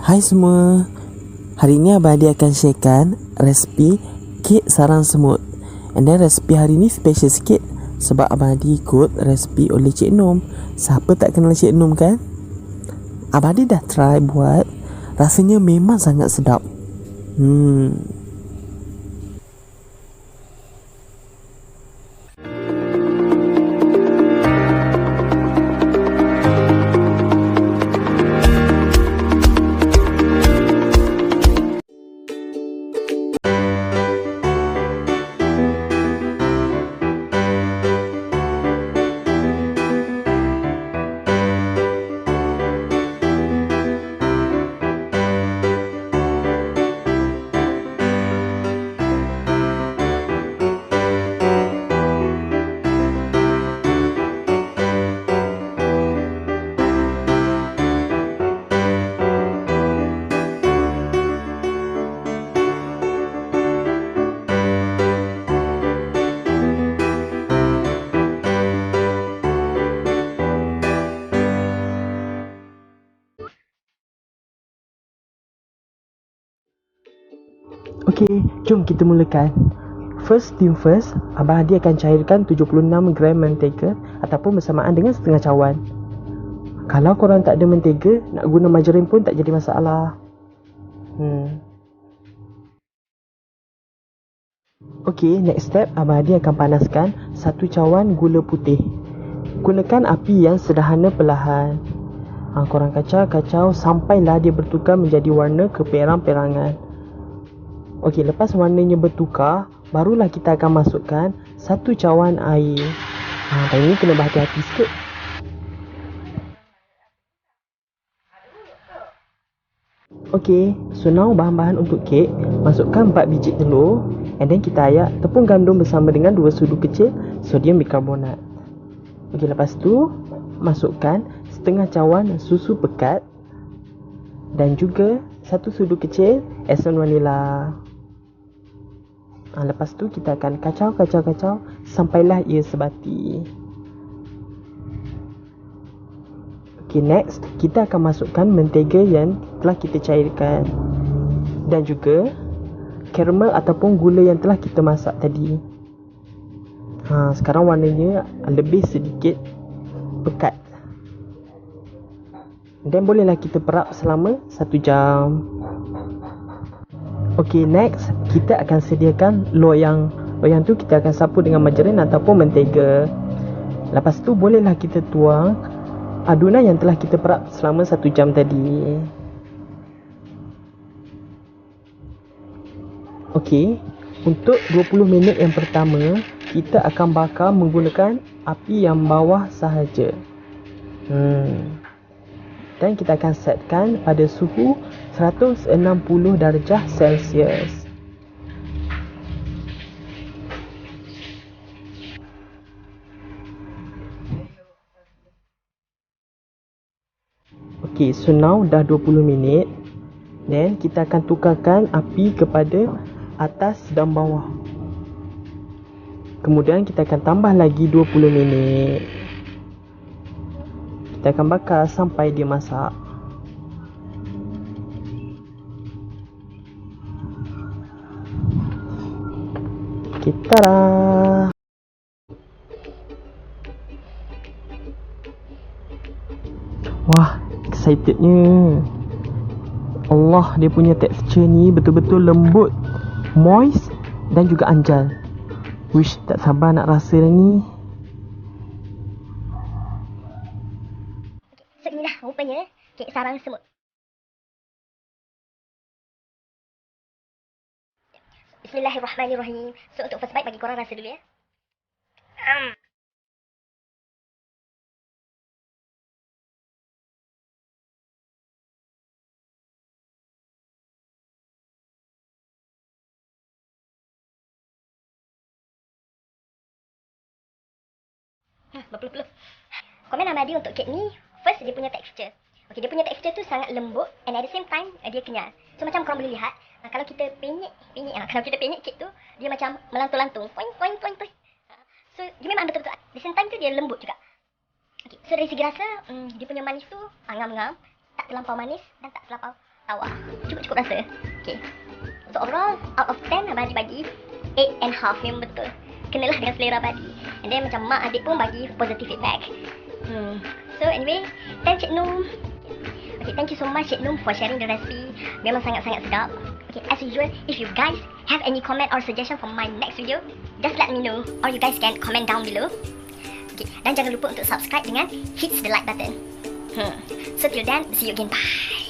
Hai semua, hari ni Abang Adi akan sharekan resipi kek sarang semut. And then resipi hari ni special sikit sebab Abang Adi ikut resipi oleh Cik Nom. Siapa tak kenal Cik Nom kan? Abang Adi dah try buat, rasanya memang sangat sedap. Okey, jom kita mulakan. First thing first, Abang Adi akan cairkan 76 gram mentega ataupun bersamaan dengan setengah cawan. Kalau korang tak ada mentega, nak guna margarin pun tak jadi masalah. Okey, next step Abang Adi akan panaskan 1 cawan gula putih. Gunakan api yang sederhana perlahan. Korang kacau sampailah dia bertukar menjadi warna keperang-perangan. Okey, lepas warnanya bertukar, barulah kita akan masukkan 1 cawan air. Time ni kena berhati-hati sikit. Okey, so now bahan-bahan untuk kek. Masukkan 4 biji telur. And then kita ayak tepung gandum bersama dengan 2 sudu kecil sodium bikarbonat. Okey, lepas tu masukkan setengah cawan susu pekat. Dan juga 1 sudu kecil esen vanila. Lepas tu kita akan kacau sampailah ia sebati. Okay, next kita akan masukkan mentega yang telah kita cairkan dan juga karamel ataupun gula yang telah kita masak tadi. Sekarang warnanya lebih sedikit pekat. Dan bolehlah kita perap selama 1 jam. Okey, next kita akan sediakan loyang. Loyang tu kita akan sapu dengan margarin ataupun mentega. Lepas tu bolehlah kita tuang adunan yang telah kita perap selama 1 jam tadi. Okey, untuk 20 minit yang pertama kita akan bakar menggunakan api yang bawah sahaja. Dan kita akan setkan pada suhu 160 darjah Celsius. Okey, so now dah 20 minit. Then kita akan tukarkan api kepada atas dan bawah. Kemudian kita akan tambah lagi 20 minit. Kita akan bakar sampai dia masak. Kita wah, excitednya. Allah, dia punya tekstur ni betul-betul lembut, moist dan juga anjal. Wish, tak sabar nak rasa dah ni. So inilah rupanya kek sarang semut. Bismillahirrahmanirrahim. So untuk first bite bagi korang rasa dulu ya. Berpeluh-peluh. Komen Abang Adi untuk kek ni, first dia punya tekstur. Okey, dia punya tekstur tu sangat lembut and at the same time dia kenyal. So macam korang boleh lihat, kalau kita penyek kek tu, dia macam melantung-lantung. Poing. So dia memang betul-betul. At the same time tu dia lembut juga. Okey, so dari segi rasa, dia punya manis tu ngam-ngam, tak terlampau manis dan tak terlampau tawar. Cukup rasa. Okay. So overall, out of 10 Abang Adi bagi 8.5. Memang betul. Kenalah dengan selera Abang Adi. And then macam mak adik pun bagi positive feedback. So anyway, thanks Cik Num. Okay, thank you so much Cik Num for sharing the recipe. Memang sangat-sangat sedap. Okay, as usual, if you guys have any comment or suggestion for my next video, just let me know. Or you guys can comment down below. Okay, dan jangan lupa untuk subscribe dengan hit the like button. So till then, see you again. Bye.